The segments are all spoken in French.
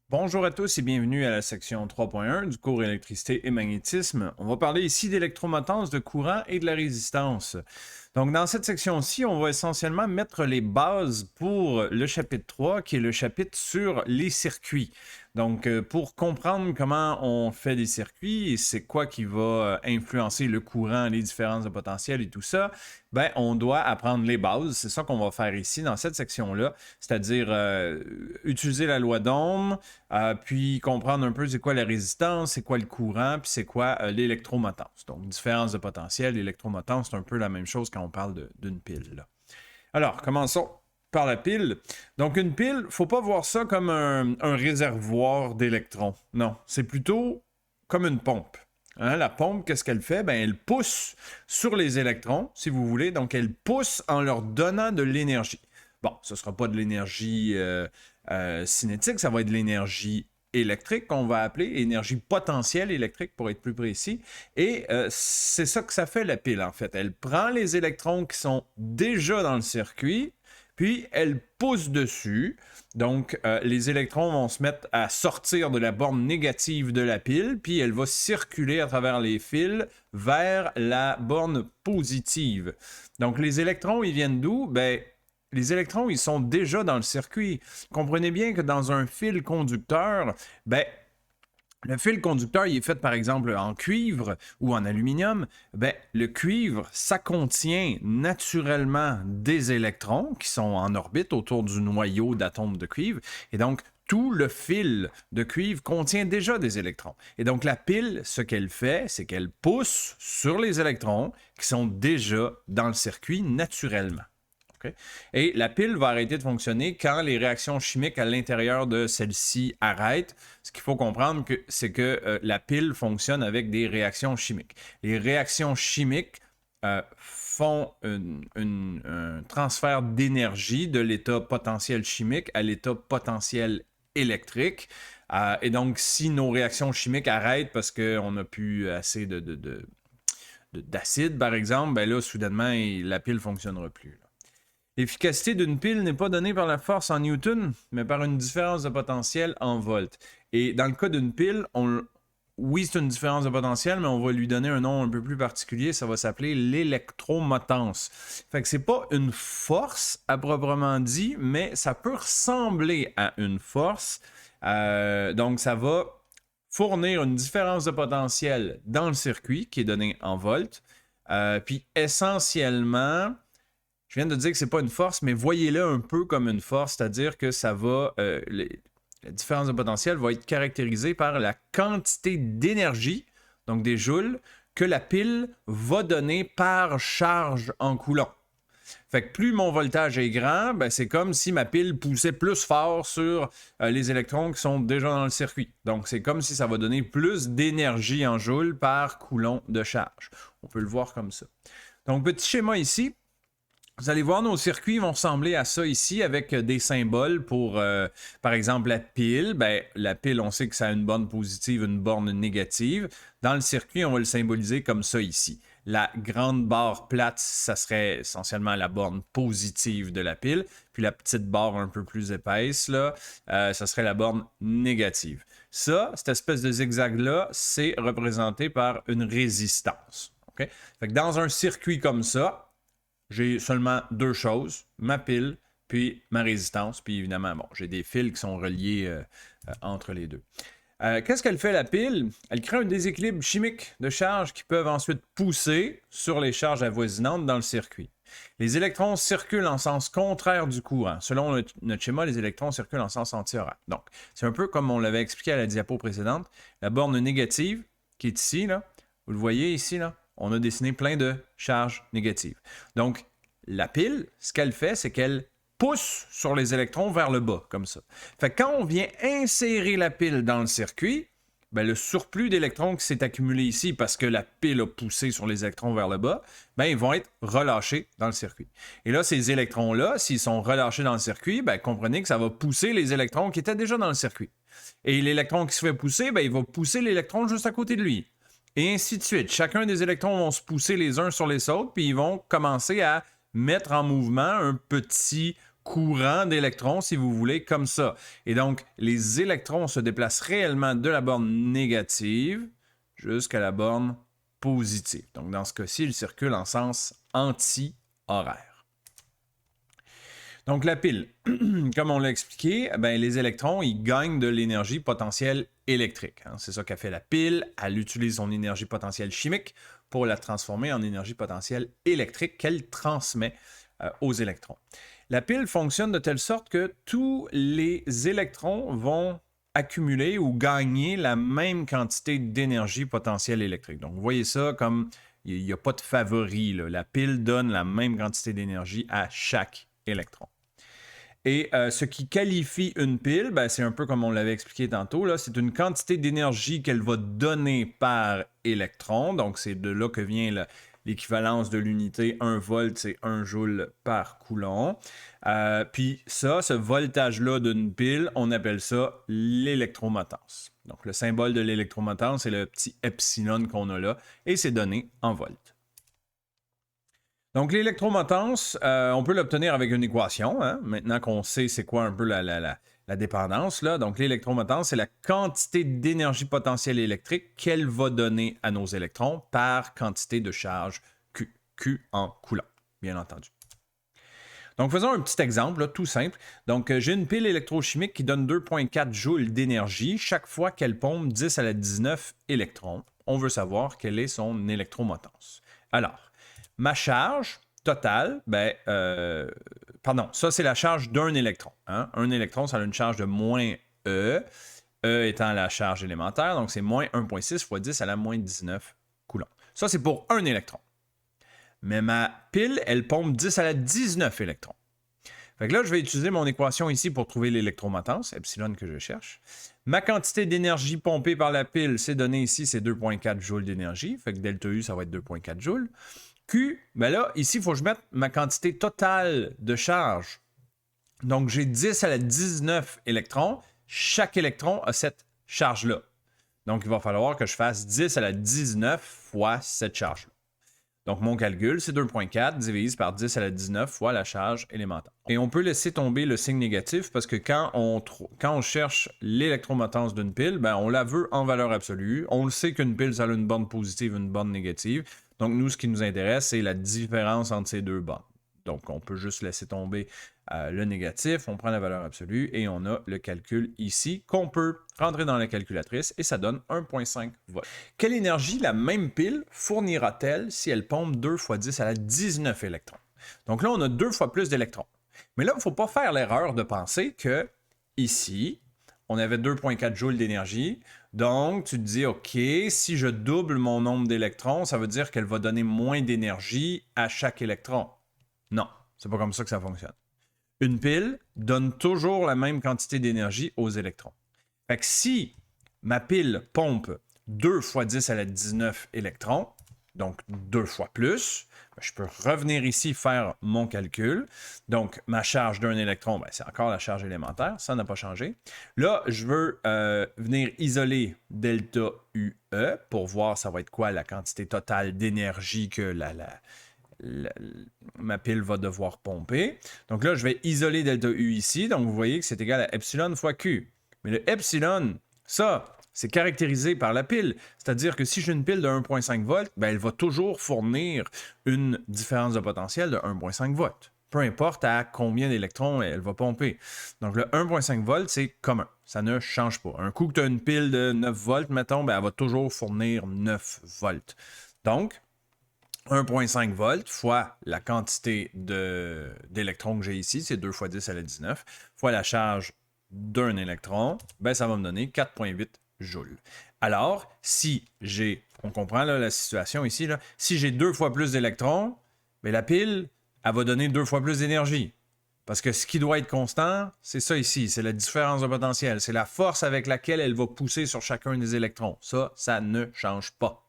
Bonjour à tous et bienvenue à la section 3.1 du cours électricité et magnétisme. On va parler ici d'électromotance, de courant et de la résistance. Donc dans cette section-ci, on va essentiellement mettre les bases pour le chapitre 3 qui est le chapitre sur les circuits. Donc pour comprendre comment on fait des circuits et c'est quoi qui va influencer le courant, les différences de potentiel et tout ça, ben on doit apprendre les bases. C'est ça qu'on va faire ici dans cette section-là, c'est-à-dire utiliser la loi d'Ohm, puis comprendre un peu c'est quoi la résistance, c'est quoi le courant, puis c'est quoi l'électromotance. Donc, différence de potentiel, l'électromotance, c'est un peu la même chose quand on parle d'une pile, là. Alors, commençons par la pile. Donc, une pile, faut pas voir ça comme un réservoir d'électrons. Non, c'est plutôt comme une pompe. Hein, la pompe, qu'est-ce qu'elle fait? Ben, elle pousse sur les électrons, si vous voulez. Donc, elle pousse en leur donnant de l'énergie. Bon, ce ne sera pas de l'énergie cinétique, ça va être de l'énergie électrique qu'on va appeler, énergie potentielle électrique pour être plus précis. Et c'est ça que ça fait la pile en fait. Elle prend les électrons qui sont déjà dans le circuit, puis elle pousse dessus. Donc les électrons vont se mettre à sortir de la borne négative de la pile, puis elle va circuler à travers les fils vers la borne positive. Donc les électrons, ils viennent d'où? Ben, les électrons, ils sont déjà dans le circuit. Comprenez bien que dans un fil conducteur, ben, le fil conducteur, il est fait par exemple en cuivre ou en aluminium. Ben, le cuivre, ça contient naturellement des électrons qui sont en orbite autour du noyau d'atomes de cuivre. Et donc, tout le fil de cuivre contient déjà des électrons. Et donc, la pile, ce qu'elle fait, c'est qu'elle pousse sur les électrons qui sont déjà dans le circuit naturellement. Okay? Et la pile va arrêter de fonctionner quand les réactions chimiques à l'intérieur de celle-ci arrêtent. Ce qu'il faut comprendre, c'est que la pile fonctionne avec des réactions chimiques. Les réactions chimiques font un transfert d'énergie de l'état potentiel chimique à l'état potentiel électrique. Et donc, si nos réactions chimiques arrêtent parce qu'on n'a plus assez d'acide, par exemple, ben là, soudainement, la pile ne fonctionnera plus. L'efficacité d'une pile n'est pas donnée par la force en newton, mais par une différence de potentiel en volts. Et dans le cas d'une pile, oui, c'est une différence de potentiel, mais on va lui donner un nom un peu plus particulier. Ça va s'appeler l'électromotance. Fait que c'est pas une force à proprement dit, mais ça peut ressembler à une force. Donc, ça va fournir une différence de potentiel dans le circuit qui est donnée en volts. Puis essentiellement, je viens de dire que c'est pas une force, mais voyez-le un peu comme une force, c'est-à-dire que ça va, la différence de potentiel va être caractérisée par la quantité d'énergie, donc des joules, que la pile va donner par charge en coulomb. Fait que plus mon voltage est grand, ben c'est comme si ma pile poussait plus fort sur les électrons qui sont déjà dans le circuit. Donc c'est comme si ça va donner plus d'énergie en joules par coulomb de charge. On peut le voir comme ça. Donc petit schéma ici. Vous allez voir, nos circuits vont ressembler à ça ici avec des symboles pour, par exemple, la pile. Ben, la pile, on sait que ça a une borne positive, une borne négative. Dans le circuit, on va le symboliser comme ça ici. La grande barre plate, ça serait essentiellement la borne positive de la pile. Puis la petite barre un peu plus épaisse, là, ça serait la borne négative. Ça, cette espèce de zigzag-là, c'est représenté par une résistance. Okay? Fait que dans un circuit comme ça, j'ai seulement deux choses, ma pile, puis ma résistance. Puis évidemment, bon, j'ai des fils qui sont reliés entre les deux. Qu'est-ce qu'elle fait la pile? Elle crée un déséquilibre chimique de charges qui peuvent ensuite pousser sur les charges avoisinantes dans le circuit. Les électrons circulent en sens contraire du courant. Selon notre schéma, les électrons circulent en sens antihoraire. Donc, c'est un peu comme on l'avait expliqué à la diapo précédente. La borne négative, qui est ici, là, vous le voyez ici, là, on a dessiné plein de charges négatives. Donc, la pile, ce qu'elle fait, c'est qu'elle pousse sur les électrons vers le bas, comme ça. Fait que quand on vient insérer la pile dans le circuit, ben le surplus d'électrons qui s'est accumulé ici parce que la pile a poussé sur les électrons vers le bas, ben ils vont être relâchés dans le circuit. Et là, ces électrons-là, s'ils sont relâchés dans le circuit, ben comprenez que ça va pousser les électrons qui étaient déjà dans le circuit. Et l'électron qui se fait pousser, ben il va pousser l'électron juste à côté de lui. Et ainsi de suite. Chacun des électrons vont se pousser les uns sur les autres, puis ils vont commencer à mettre en mouvement un petit courant d'électrons, si vous voulez, comme ça. Et donc, les électrons se déplacent réellement de la borne négative jusqu'à la borne positive. Donc, dans ce cas-ci, ils circulent en sens anti-horaire. Donc, la pile, comme on l'a expliqué, ben, les électrons, ils gagnent de l'énergie potentielle électrique. Hein. C'est ça qu'a fait la pile. Elle utilise son énergie potentielle chimique pour la transformer en énergie potentielle électrique qu'elle transmet aux électrons. La pile fonctionne de telle sorte que tous les électrons vont accumuler ou gagner la même quantité d'énergie potentielle électrique. Donc, vous voyez ça comme il n'y a pas de favori. Là. La pile donne la même quantité d'énergie à chaque électron. Et ce qui qualifie une pile, ben, c'est un peu comme on l'avait expliqué tantôt, là, c'est une quantité d'énergie qu'elle va donner par électron. Donc, c'est de là que vient l'équivalence de l'unité 1 volt, c'est 1 joule par coulomb. Puis ça, ce voltage-là d'une pile, on appelle ça l'électromotance. Donc, le symbole de l'électromotance, c'est le petit epsilon qu'on a là, et c'est donné en volts. Donc, l'électromotance, on peut l'obtenir avec une équation. Hein? Maintenant qu'on sait c'est quoi un peu la dépendance. Là. Donc, l'électromotance, c'est la quantité d'énergie potentielle électrique qu'elle va donner à nos électrons par quantité de charge Q. Q en coulomb, bien entendu. Donc, faisons un petit exemple, là, tout simple. Donc, j'ai une pile électrochimique qui donne 2,4 joules d'énergie chaque fois qu'elle pompe 10 à la 19 électrons. On veut savoir quelle est son électromotance. Alors, ma charge totale, pardon, ça c'est la charge d'un électron. Hein? Un électron, ça a une charge de moins E, E étant la charge élémentaire, donc c'est moins 1,6 fois 10 à la moins 19 coulombs. Ça c'est pour un électron. Mais ma pile, elle pompe 10 à la 19 électrons. Fait que là, je vais utiliser mon équation ici pour trouver l'électromotance, epsilon que je cherche. Ma quantité d'énergie pompée par la pile, c'est donné ici, c'est 2,4 joules d'énergie. Fait que delta U, ça va être 2,4 joules. Q, ben là, ici, il faut que je mette ma quantité totale de charge. Donc, j'ai 10 à la 19 électrons. Chaque électron a cette charge-là. Donc, il va falloir que je fasse 10 à la 19 fois cette charge-là. Donc, mon calcul, c'est 2,4 divise par 10 à la 19 fois la charge élémentaire. Et on peut laisser tomber le signe négatif parce que quand on cherche l'électromotance d'une pile, ben, on la veut en valeur absolue. On le sait qu'une pile, ça a une borne positive et une borne négative. Donc, nous, ce qui nous intéresse, c'est la différence entre ces deux bornes. Donc, on peut juste laisser tomber le négatif, on prend la valeur absolue et on a le calcul ici qu'on peut rentrer dans la calculatrice et ça donne 1,5 volts. Quelle énergie la même pile fournira-t-elle si elle pompe 2 fois 10 à la 19 électrons? Donc là, on a 2 fois plus d'électrons. Mais là, il ne faut pas faire l'erreur de penser que ici, on avait 2,4 joules d'énergie. Donc, tu te dis, OK, si je double mon nombre d'électrons, ça veut dire qu'elle va donner moins d'énergie à chaque électron. Non, c'est pas comme ça que ça fonctionne. Une pile donne toujours la même quantité d'énergie aux électrons. Fait que si ma pile pompe 2 fois 10 à la 19 électrons, donc 2 fois plus, je peux revenir ici faire mon calcul. Donc, ma charge d'un électron, c'est encore la charge élémentaire, ça n'a pas changé. Là, je veux venir isoler delta UE pour voir ça va être quoi la quantité totale d'énergie que ma pile va devoir pomper. Donc là, je vais isoler delta U ici. Donc, vous voyez que c'est égal à epsilon fois Q. Mais le epsilon, ça, c'est caractérisé par la pile. C'est-à-dire que si j'ai une pile de 1,5 volts, ben, elle va toujours fournir une différence de potentiel de 1,5 volts. Peu importe à combien d'électrons elle va pomper. Donc, le 1,5 volts, c'est commun. Ça ne change pas. Un coup que tu as une pile de 9 volts, mettons, ben, elle va toujours fournir 9 volts. Donc, 1,5 volts fois la quantité d'électrons que j'ai ici, c'est 2 fois 10 à la 19, fois la charge d'un électron, ben ça va me donner 4,8 joules. Alors, si j'ai, on comprend là, la situation ici, là, si j'ai 2 fois plus d'électrons, ben la pile, elle va donner 2 fois plus d'énergie. Parce que ce qui doit être constant, c'est ça ici, c'est la différence de potentiel, c'est la force avec laquelle elle va pousser sur chacun des électrons. Ça ne change pas.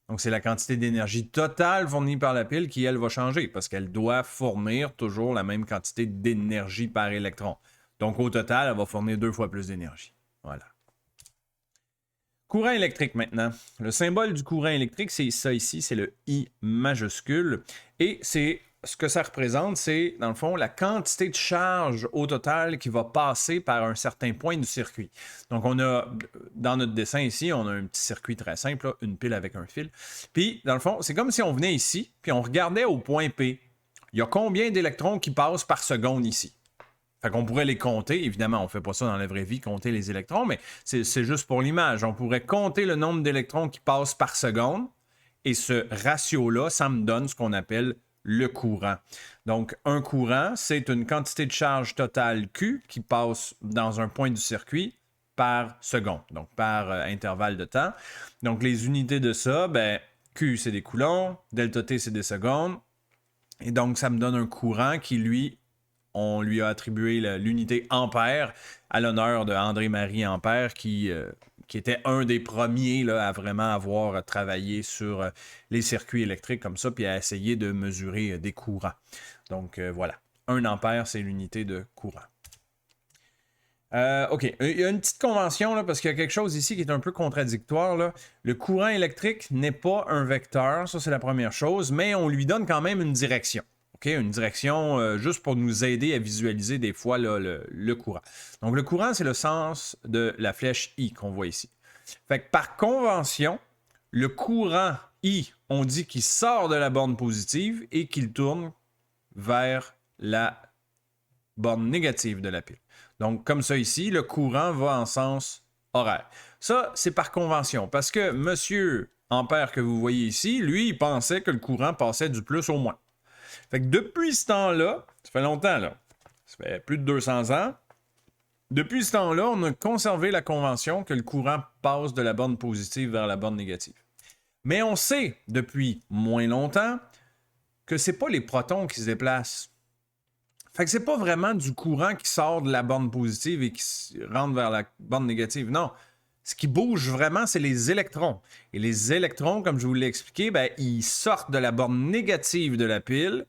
Donc, c'est la quantité d'énergie totale fournie par la pile qui, elle, va changer parce qu'elle doit fournir toujours la même quantité d'énergie par électron. Donc, au total, elle va fournir 2 fois plus d'énergie. Voilà. Courant électrique maintenant. Le symbole du courant électrique, c'est ça ici, c'est le I majuscule. Et c'est ce que ça représente, c'est, dans le fond, la quantité de charge au total qui va passer par un certain point du circuit. Donc, on a, dans notre dessin ici, on a un petit circuit très simple, là, une pile avec un fil. Puis, dans le fond, c'est comme si on venait ici, puis on regardait au point P. Il y a combien d'électrons qui passent par seconde ici? Fait qu'on pourrait les compter. Évidemment, on ne fait pas ça dans la vraie vie, compter les électrons, mais c'est juste pour l'image. On pourrait compter le nombre d'électrons qui passent par seconde. Et ce ratio-là, ça me donne ce qu'on appelle le courant. Donc, un courant, c'est une quantité de charge totale Q qui passe dans un point du circuit par seconde, donc par intervalle de temps. Donc, les unités de ça, ben, Q, c'est des coulomb, delta T, c'est des secondes. Et donc, ça me donne un courant qui, lui, on lui a attribué l'unité ampère à l'honneur de André-Marie Ampère qui était un des premiers là, à vraiment avoir travaillé sur les circuits électriques comme ça, puis à essayer de mesurer des courants. Donc voilà, 1 ampère, c'est l'unité de courant. OK, il y a une petite convention, là, parce qu'il y a quelque chose ici qui est un peu contradictoire. Là. Le courant électrique n'est pas un vecteur, ça c'est la première chose, mais on lui donne quand même une direction. Okay, une direction juste pour nous aider à visualiser des fois là, le courant. Donc, le courant, c'est le sens de la flèche I qu'on voit ici. Fait que par convention, le courant I, on dit qu'il sort de la borne positive et qu'il tourne vers la borne négative de la pile. Donc, comme ça ici, le courant va en sens horaire. Ça, c'est par convention, parce que M. Ampère que vous voyez ici, lui, il pensait que le courant passait du plus au moins. Fait que depuis ce temps-là, ça fait longtemps, là, ça fait plus de 200 ans, depuis ce temps-là, on a conservé la convention que le courant passe de la borne positive vers la borne négative. Mais on sait, depuis moins longtemps, que c'est pas les protons qui se déplacent. Fait que c'est pas vraiment du courant qui sort de la borne positive et qui rentre vers la borne négative. Non. Ce qui bouge vraiment, c'est les électrons. Et les électrons, comme je vous l'ai expliqué, ben, ils sortent de la borne négative de la pile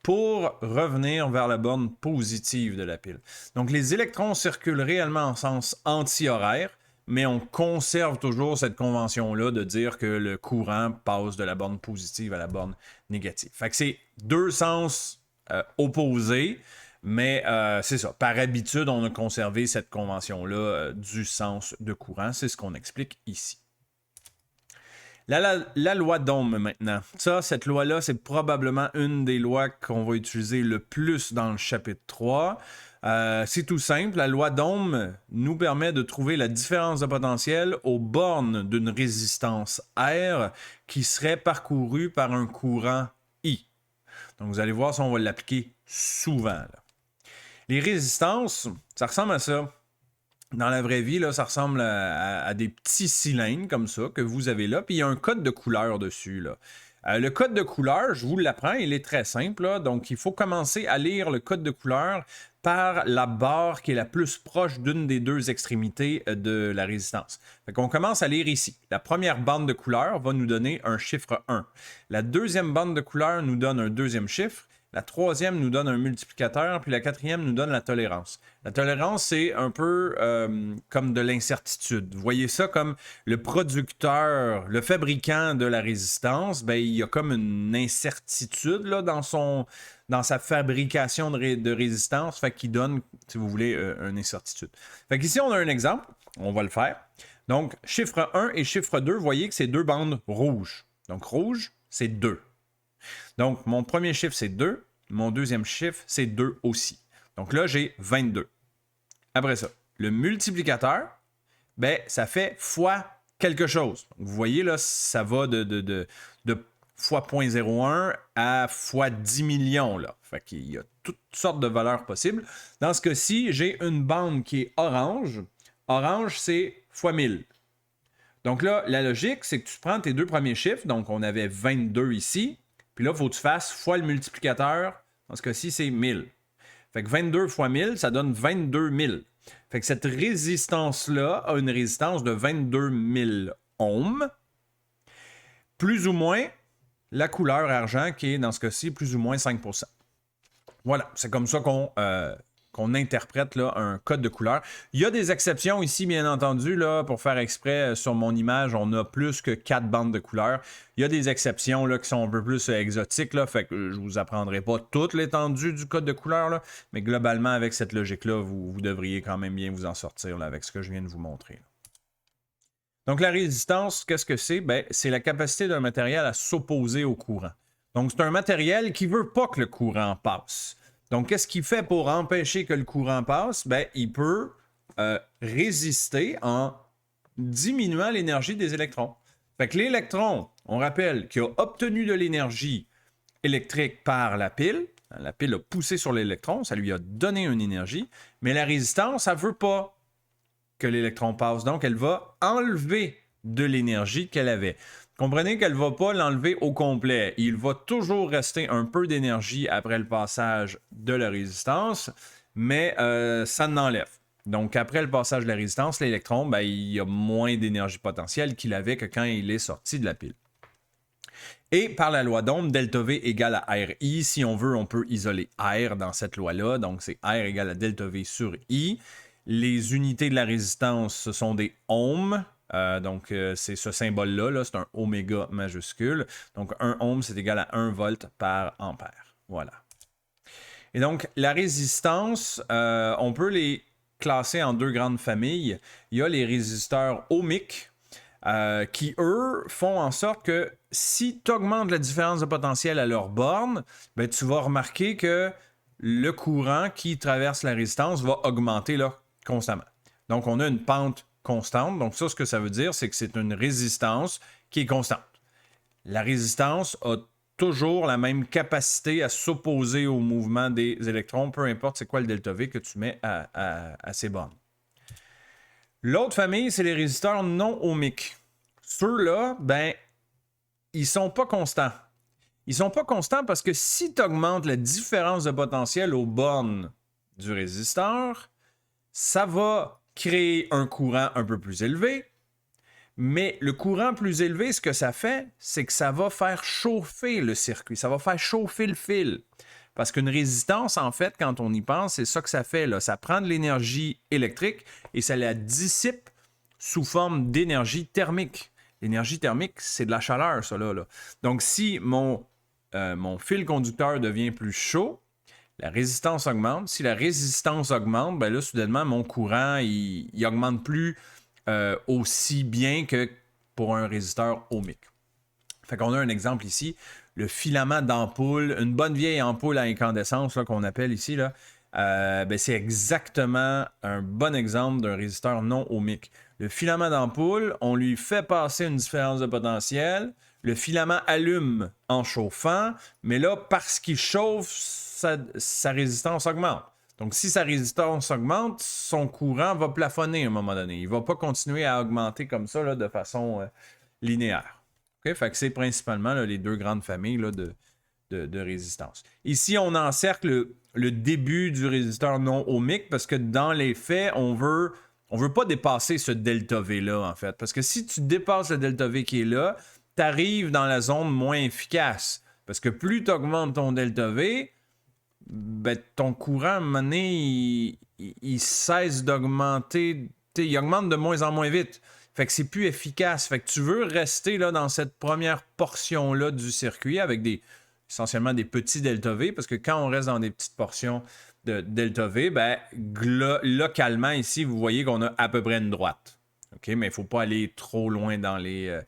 pour revenir vers la borne positive de la pile. Donc, les électrons circulent réellement en sens anti-horaire, mais on conserve toujours cette convention-là de dire que le courant passe de la borne positive à la borne négative. Fait que c'est deux sens opposés, mais c'est ça. Par habitude, on a conservé cette convention-là du sens de courant. C'est ce qu'on explique ici. La loi d'Ohm maintenant. Ça, cette loi-là, c'est probablement une des lois qu'on va utiliser le plus dans le chapitre 3. C'est tout simple. La loi d'Ohm nous permet de trouver la différence de potentiel aux bornes d'une résistance R qui serait parcourue par un courant I. Donc, vous allez voir si on va l'appliquer souvent. Là. Les résistances, ça ressemble à ça. Dans la vraie vie, là, ça ressemble à des petits cylindres comme ça que vous avez là, puis il y a un code de couleur dessus. Là. Le code de couleur, je vous l'apprends, il est très simple. Là, donc, il faut commencer à lire le code de couleur par la barre qui est la plus proche d'une des deux extrémités de la résistance. Fait qu'on commence à lire ici. La première bande de couleur va nous donner un chiffre 1. La deuxième bande de couleur nous donne un deuxième chiffre. La troisième nous donne un multiplicateur, puis la quatrième nous donne la tolérance. La tolérance, c'est un peu comme de l'incertitude. Vous voyez ça comme le producteur, le fabricant de la résistance, ben, il y a comme une incertitude là, dans sa fabrication de résistance, fait qu'il donne, si vous voulez, une incertitude. Fait qu'ici, on a un exemple, on va le faire. Donc, chiffre 1 et chiffre 2, vous voyez que c'est deux bandes rouges. Donc, rouge, c'est 2. Donc, mon premier chiffre, c'est 2. Mon deuxième chiffre, c'est 2 aussi. Donc là, j'ai 22. Après ça, le multiplicateur, ben, ça fait fois quelque chose. Donc, vous voyez, là, ça va de fois 0.01 à fois 10 millions. Là. Fait qu'il y a toutes sortes de valeurs possibles. Dans ce cas-ci, j'ai une bande qui est orange. Orange, c'est fois 1000. Donc là, la logique, c'est que tu prends tes deux premiers chiffres. Donc, on avait 22 ici. Puis là, il faut que tu fasses fois le multiplicateur. Dans ce cas-ci, c'est 1000. Fait que 22 fois 1000, ça donne 22 000. Fait que cette résistance-là a une résistance de 22 000 ohms. Plus ou moins la couleur argent qui est, dans ce cas-ci, plus ou moins 5%. Voilà, c'est comme ça qu'on qu'on interprète là, un code de couleur. Il y a des exceptions ici, bien entendu, là, pour faire exprès, sur mon image, on a plus que 4 bandes de couleurs. Il y a des exceptions là, qui sont un peu plus exotiques, là, fait que je vous apprendrai pas toute l'étendue du code de couleur, là, mais globalement, avec cette logique-là, vous devriez quand même bien vous en sortir là, avec ce que je viens de vous montrer. Là. Donc la résistance, qu'est-ce que c'est? Ben, c'est la capacité d'un matériel à s'opposer au courant. Donc c'est un matériel qui ne veut pas que le courant passe. Donc qu'est-ce qu'il fait pour empêcher que le courant passe? Ben, il peut résister en diminuant l'énergie des électrons. Fait que l'électron, on rappelle, qui a obtenu de l'énergie électrique par la pile a poussé sur l'électron, ça lui a donné une énergie, mais la résistance, elle ne veut pas que l'électron passe. Donc, elle va enlever de l'énergie qu'elle avait. Comprenez qu'elle ne va pas l'enlever au complet. Il va toujours rester un peu d'énergie après le passage de la résistance, mais ça n'enlève. Donc, après le passage de la résistance, l'électron, ben, il a moins d'énergie potentielle qu'il avait que quand il est sorti de la pile. Et par la loi d'Ohm, ΔV égale à RI. Si on veut, on peut isoler R dans cette loi-là. Donc, c'est R égale à ΔV sur I. Les unités de la résistance, ce sont des ohms. Donc, c'est ce symbole-là, là, c'est un oméga majuscule. Donc, 1 ohm, c'est égal à 1 volt par ampère. Voilà. Et donc, la résistance, on peut les classer en 2 grandes familles. Il y a les résisteurs ohmiques, qui, eux, font en sorte que si tu augmentes la différence de potentiel à leur borne, ben, tu vas remarquer que le courant qui traverse la résistance va augmenter là, constamment. Donc, on a une pente constante. Donc, ça, ce que ça veut dire, c'est que c'est une résistance qui est constante. La résistance a toujours la même capacité à s'opposer au mouvement des électrons, peu importe c'est quoi le ΔV que tu mets à ces bornes. L'autre famille, c'est les résisteurs non ohmiques. Ceux-là, ben, ils sont pas constants. Ils sont pas constants parce que si tu augmentes la différence de potentiel aux bornes du résisteur, ça va créer un courant un peu plus élevé. Mais le courant plus élevé, ce que ça fait, c'est que ça va faire chauffer le circuit. Ça va faire chauffer le fil. Parce qu'une résistance, en fait, quand on y pense, c'est ça que ça fait. Là. Ça prend de l'énergie électrique et ça la dissipe sous forme d'énergie thermique. L'énergie thermique, c'est de la chaleur, ça là. Donc, si mon fil conducteur devient plus chaud, la résistance augmente. Si la résistance augmente, ben là, soudainement, mon courant, il augmente plus aussi bien que pour un résisteur ohmique. Fait qu'on a un exemple ici, le filament d'ampoule, une bonne vieille ampoule à incandescence là, qu'on appelle ici, là, ben c'est exactement un bon exemple d'un résisteur non ohmique. Le filament d'ampoule, on lui fait passer une différence de potentiel, le filament allume en chauffant, mais là, parce qu'il chauffe, sa résistance augmente. Donc, si sa résistance augmente, son courant va plafonner à un moment donné. Il ne va pas continuer à augmenter comme ça là, de façon linéaire. Okay? Fait que c'est principalement là, les 2 grandes familles là, de résistance. Ici, on encercle le début du résisteur non ohmique parce que dans les faits, on veut pas dépasser ce ΔV-là, en fait. Parce que si tu dépasses le ΔV qui est là, tu arrives dans la zone moins efficace. Parce que plus tu augmentes ton ΔV, ben, ton courant, à un moment donné, il cesse d'augmenter. Il augmente de moins en moins vite. Fait que c'est plus efficace. Fait que tu veux rester là, dans cette première portion-là du circuit avec essentiellement des petits ΔV, parce que quand on reste dans des petites portions de ΔV, ben, localement, ici, vous voyez qu'on a à peu près une droite. Okay? Mais il ne faut pas aller trop loin dans les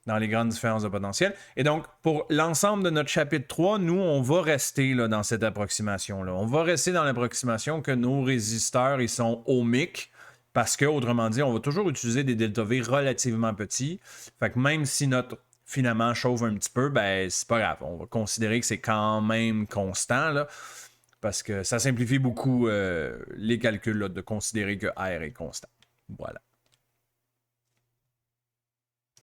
grandes différences de potentiel. Et donc, pour l'ensemble de notre chapitre 3, nous, on va rester là, dans cette approximation-là. On va rester dans l'approximation que nos résisteurs, ils sont ohmiques, parce que, autrement dit, on va toujours utiliser des ΔV relativement petits. Fait que même si notre filament chauffe un petit peu, ben, c'est pas grave. On va considérer que c'est quand même constant, là, parce que ça simplifie beaucoup les calculs là, de considérer que R est constant. Voilà.